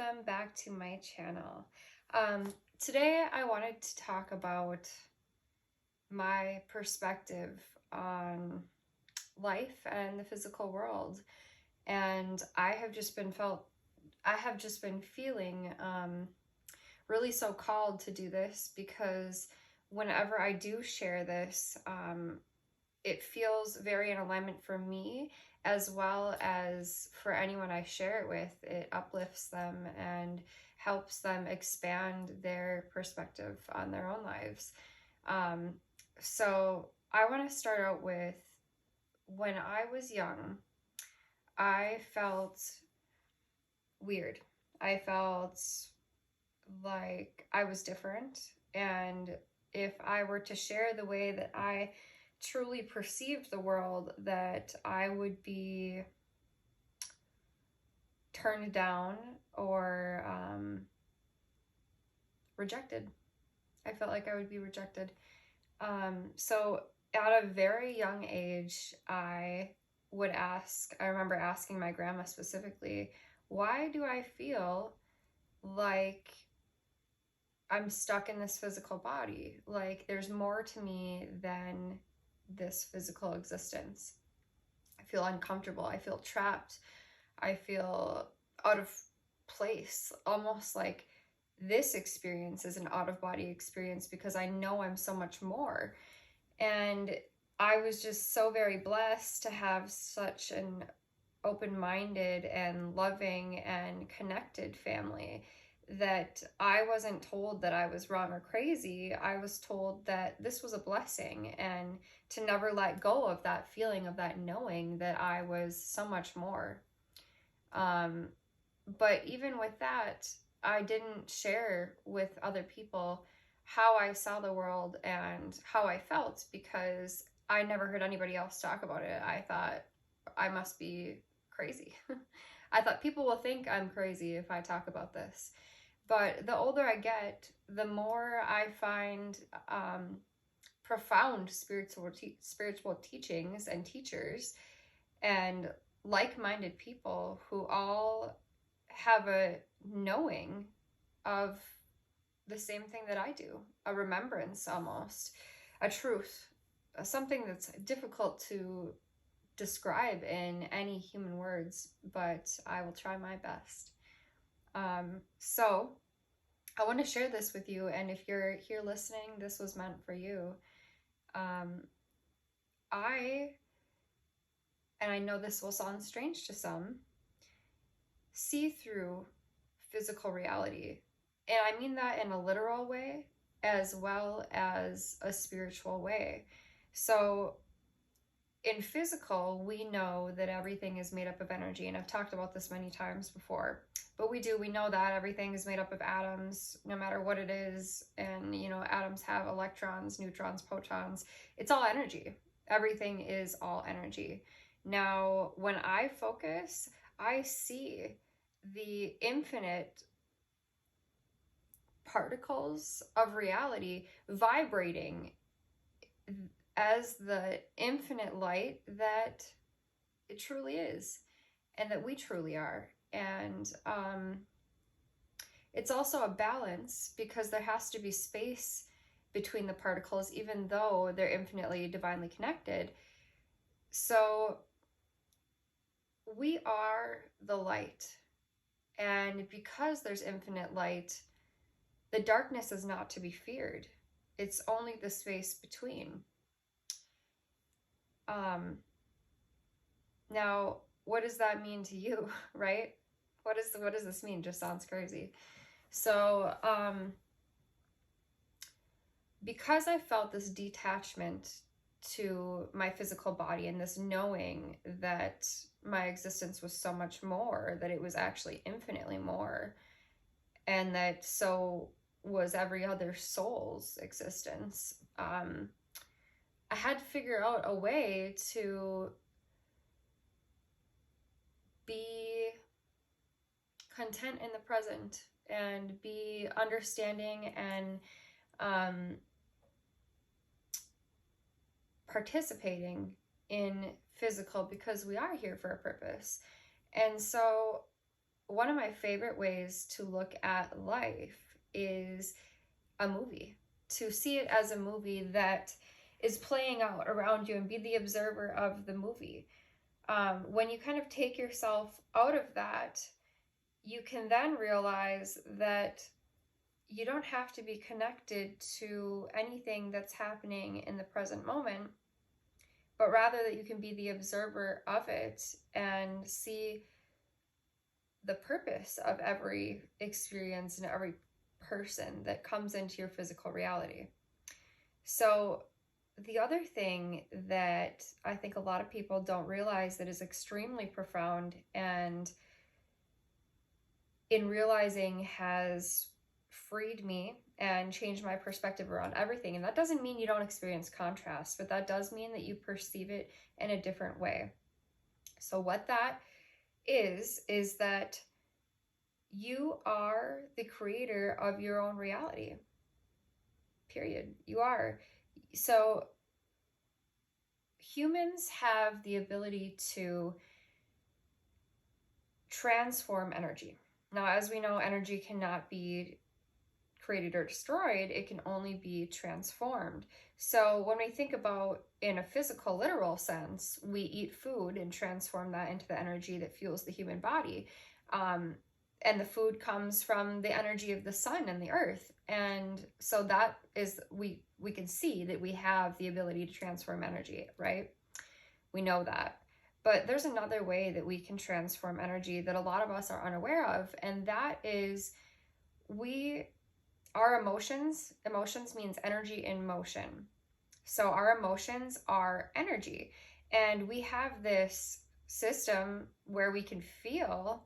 welcome back to my channel. Today I wanted to talk about my perspective on life and the physical world. And I have just been feeling really so called to do this because whenever I do share this, it feels very in alignment for me as well as for anyone I share it with. It uplifts them and helps them expand their perspective on their own lives. So I want to start out with when I was young, I felt weird. I felt like I was different. And if I were to share the way that I truly perceived the world, that I would be turned down or rejected. I felt like I would be rejected. So at a very young age, I remember asking my grandma specifically, why do I feel like I'm stuck in this physical body? Like there's more to me than this physical existence. I feel uncomfortable. I feel trapped. I feel out of place, almost like this experience is an out-of-body experience because I know I'm so much more. And I was just so very blessed to have such an open-minded and loving and connected family that I wasn't told that I was wrong or crazy. I was told that this was a blessing and to never let go of that feeling, of that knowing that I was so much more. But even with that, I didn't share with other people how I saw the world and how I felt because I never heard anybody else talk about it. I thought I must be crazy. I thought people will think I'm crazy if I talk about this. But the older I get, the more I find profound spiritual teachings and teachers and like-minded people who all have a knowing of the same thing that I do, a remembrance almost, a truth, something that's difficult to describe in any human words, but I will try my best. So I want to share this with you, and if you're here listening, this was meant for you. And I know this will sound strange to some, see through physical reality. And I mean that in a literal way as well as a spiritual way. So in physical, we know that everything is made up of energy, and I've talked about this many times before, but we know that everything is made up of atoms, no matter what it is, and atoms have electrons, neutrons, protons. It's all energy. Everything is all energy. Now, when I focus, I see the infinite particles of reality vibrating as the infinite light that it truly is and that we truly are. And it's also a balance because there has to be space between the particles, even though they're infinitely divinely connected. So we are the light, and because there's infinite light, the darkness is not to be feared. It's only the space between. Now, what does that mean to you, right? What does this mean? Just sounds crazy. So, because I felt this detachment to my physical body and this knowing that my existence was so much more, that it was actually infinitely more, and that so was every other soul's existence, I had to figure out a way to be content in the present and be understanding and participating in physical, because we are here for a purpose. And so one of my favorite ways to look at life is a movie, to see it as a movie that is playing out around you and be the observer of the movie. When you kind of take yourself out of that, you can then realize that you don't have to be connected to anything that's happening in the present moment, but rather that you can be the observer of it and see the purpose of every experience and every person that comes into your physical reality. So, the other thing that I think a lot of people don't realize that is extremely profound, and in realizing has freed me and changed my perspective around everything. And that doesn't mean you don't experience contrast, but that does mean that you perceive it in a different way. So what that is that you are the creator of your own reality. Period. You are. So humans have the ability to transform energy. Now, as we know, energy cannot be created or destroyed, it can only be transformed. So when we think about in a physical, literal sense, we eat food and transform that into the energy that fuels the human body. And the food comes from the energy of the sun and the earth. And so that is, we can see that we have the ability to transform energy, right? We know that. But there's another way that we can transform energy that a lot of us are unaware of, and that is our emotions means energy in motion. So our emotions are energy, and we have this system where we can feel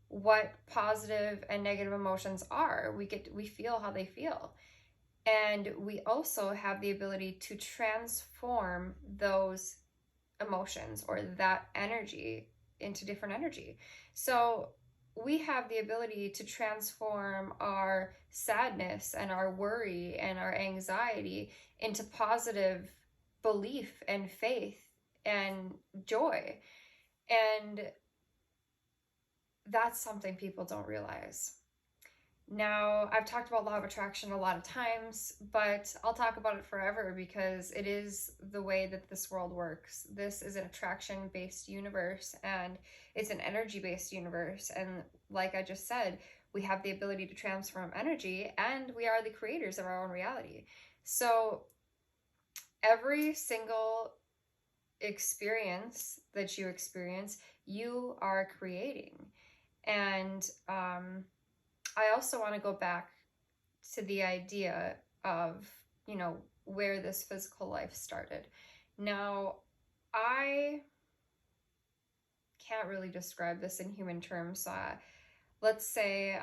what positive and negative emotions are. We feel how they feel. And we also have the ability to transform those emotions or that energy into different energy. So we have the ability to transform our sadness and our worry and our anxiety into positive belief and faith and joy. And that's something people don't realize. Now, I've talked about law of attraction a lot of times, but I'll talk about it forever because it is the way that this world works. This is an attraction-based universe, and it's an energy-based universe. And like I just said, we have the ability to transform energy, and we are the creators of our own reality. So every single experience that you experience, you are creating. And I also want to go back to the idea of, where this physical life started. Now, I can't really describe this in human terms. Let's say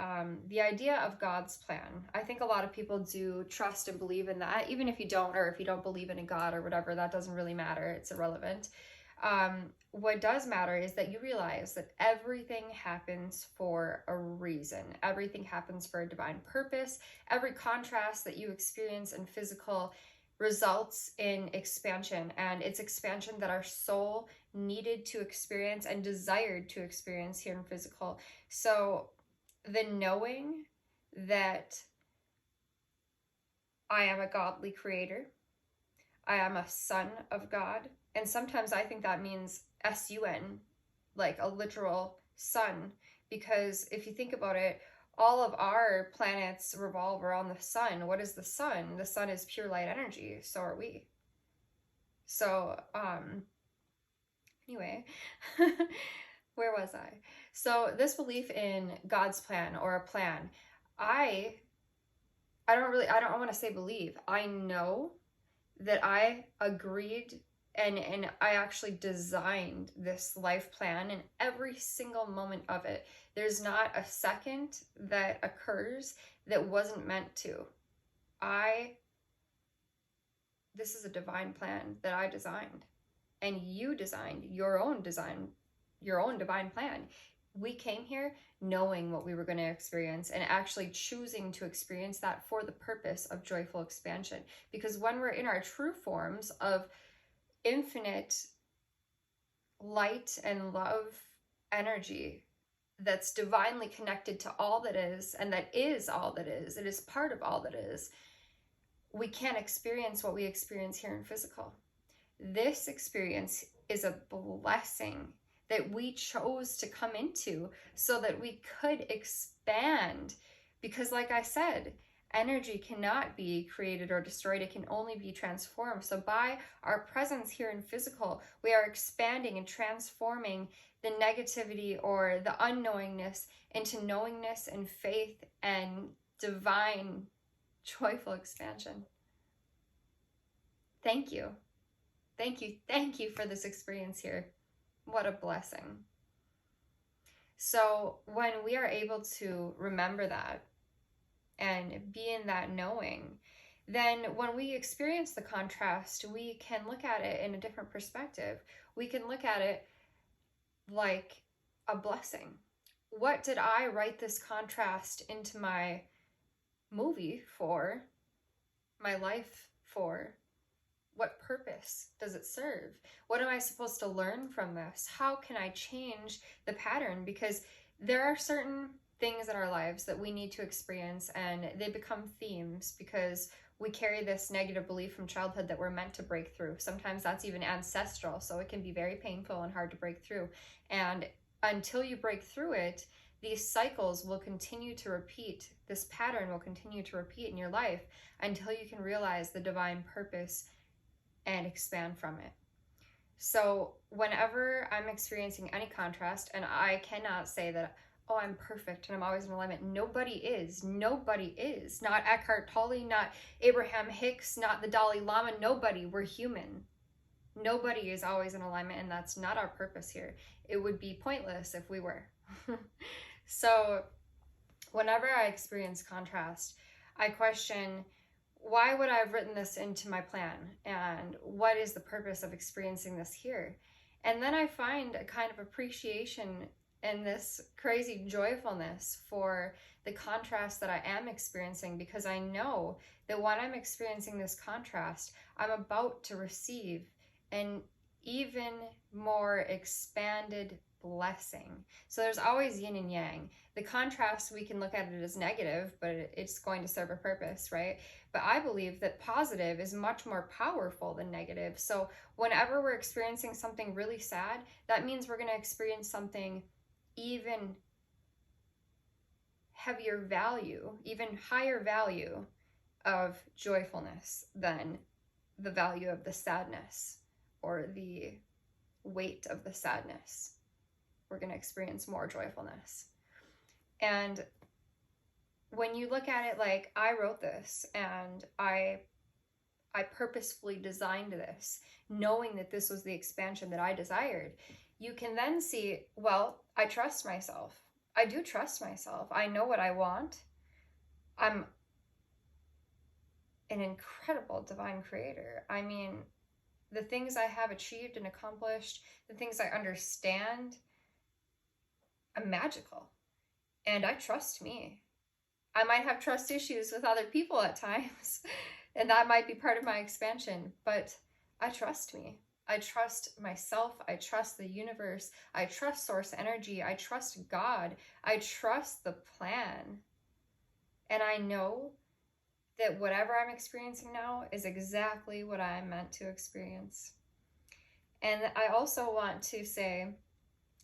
the idea of God's plan. I think a lot of people do trust and believe in that. Even if you don't, or if you don't believe in a God or whatever, that doesn't really matter. It's irrelevant. What does matter is that you realize that everything happens for a reason. Everything happens for a divine purpose. Every contrast that you experience in physical results in expansion, and it's expansion that our soul needed to experience and desired to experience here in physical. So the knowing that I am a godly creator, I am a son of God, and sometimes I think that means S-U-N, like a literal sun, because if you think about it, all of our planets revolve around the sun. What is the sun? The sun is pure light energy. So are we. So, anyway, where was I? So this belief in God's plan or a plan, I don't want to say believe. I know that I agreed and I actually designed this life plan and every single moment of it. There's not a second that occurs that wasn't meant to. This is a divine plan that I designed, and you designed your own divine plan. We came here knowing what we were going to experience and actually choosing to experience that for the purpose of joyful expansion. Because when we're in our true forms of infinite light and love energy, that's divinely connected to all that is, and that is all that is, it is part of all that is, we can't experience what we experience here in physical. This experience is a blessing that we chose to come into so that we could expand. Because, like I said, energy cannot be created or destroyed, it can only be transformed. So, by our presence here in physical, we are expanding and transforming the negativity or the unknowingness into knowingness and faith and divine, joyful expansion. Thank you. Thank you for this experience here. What a blessing. So when we are able to remember that and be in that knowing, then when we experience the contrast, we can look at it in a different perspective. We can look at it like a blessing. What did I write this contrast into my movie for, my life for? What purpose does it serve? What am I supposed to learn from this? How can I change the pattern? Because there are certain things in our lives that we need to experience, and they become themes because we carry this negative belief from childhood that we're meant to break through. Sometimes that's even ancestral, so it can be very painful and hard to break through. And until you break through it, these cycles will continue to repeat. This pattern will continue to repeat in your life until you can realize the divine purpose and expand from it. So whenever I'm experiencing any contrast, and I cannot say that, oh, I'm perfect and I'm always in alignment. Nobody is. Not Eckhart Tolle, not Abraham Hicks, not the Dalai Lama. Nobody. We're human. Nobody is always in alignment, and that's not our purpose here. It would be pointless if we were. So whenever I experience contrast, I question, why would I have written this into my plan? And what is the purpose of experiencing this here? And then I find a kind of appreciation and this crazy joyfulness for the contrast that I am experiencing, because I know that when I'm experiencing this contrast, I'm about to receive an even more expanded blessing. So there's always yin and yang. The contrast, we can look at it as negative, but it's going to serve a purpose, right? But I believe that positive is much more powerful than negative. So whenever we're experiencing something really sad, that means we're going to experience something even heavier value, even higher value of joyfulness than the value of the sadness or the weight of the sadness. We're going to experience more joyfulness. And when you look at it like, I wrote this and I purposefully designed this, knowing that this was the expansion that I desired, you can then see, well, I trust myself. I do trust myself. I know what I want. I'm an incredible divine creator. I mean, the things I have achieved and accomplished, the things I understand, I'm magical. And I trust me. I might have trust issues with other people at times, and that might be part of my expansion, but I trust me. I trust myself. I trust the universe. I trust source energy. I trust God. I trust the plan. And I know that whatever I'm experiencing now is exactly what I'm meant to experience. And I also want to say,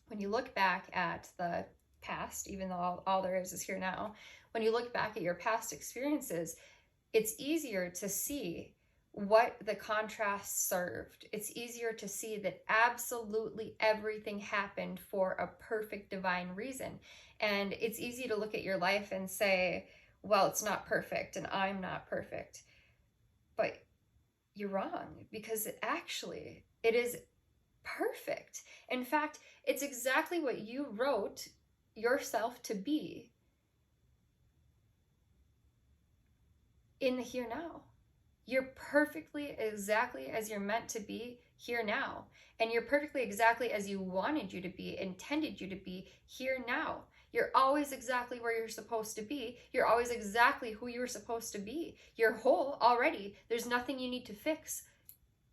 when you look back at the past, even though all there is here now, when you look back at your past experiences, it's easier to see what the contrast served. It's easier to see that absolutely everything happened for a perfect divine reason. And it's easy to look at your life and say, well, it's not perfect and I'm not perfect. But you're wrong, because it is perfect. In fact, it's exactly what you wrote yourself to be in the here now. You're perfectly exactly as you're meant to be here now. And you're perfectly exactly as you wanted you to be, intended you to be here now. You're always exactly where you're supposed to be. You're always exactly who you were supposed to be. You're whole already. There's nothing you need to fix.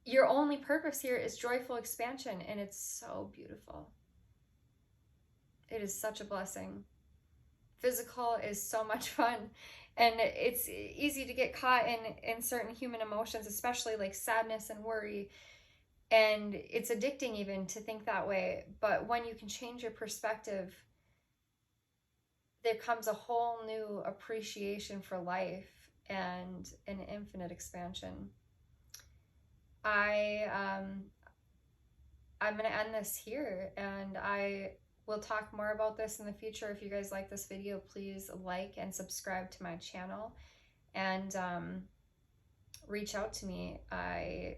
Your only purpose here is joyful expansion, and it's so beautiful. It is such a blessing. Physical is so much fun, and it's easy to get caught in certain human emotions, especially like sadness and worry, and it's addicting even to think that way. But when you can change your perspective, there comes a whole new appreciation for life and an infinite expansion. I I'm gonna end this here, and I will talk more about this in the future. If you guys like this video, please like and subscribe to my channel, and reach out to me. I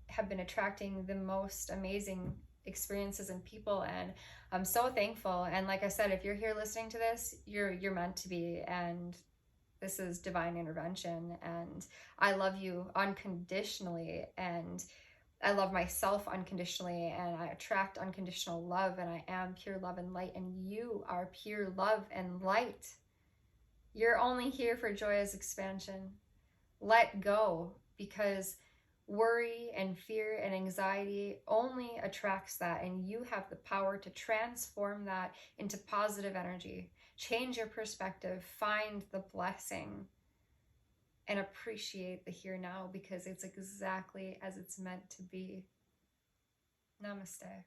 have been attracting the most amazing experiences and people, and I'm so thankful. And like I said, if you're here listening to this, you're meant to be, and this is divine intervention. And I love you unconditionally, and I love myself unconditionally, and I attract unconditional love, and I am pure love and light, and you are pure love and light. You're only here for joyous expansion. Let go, because worry and fear and anxiety only attracts that, and you have the power to transform that into positive energy. Change your perspective, find the blessing, and appreciate the here now, because it's exactly as it's meant to be. Namaste.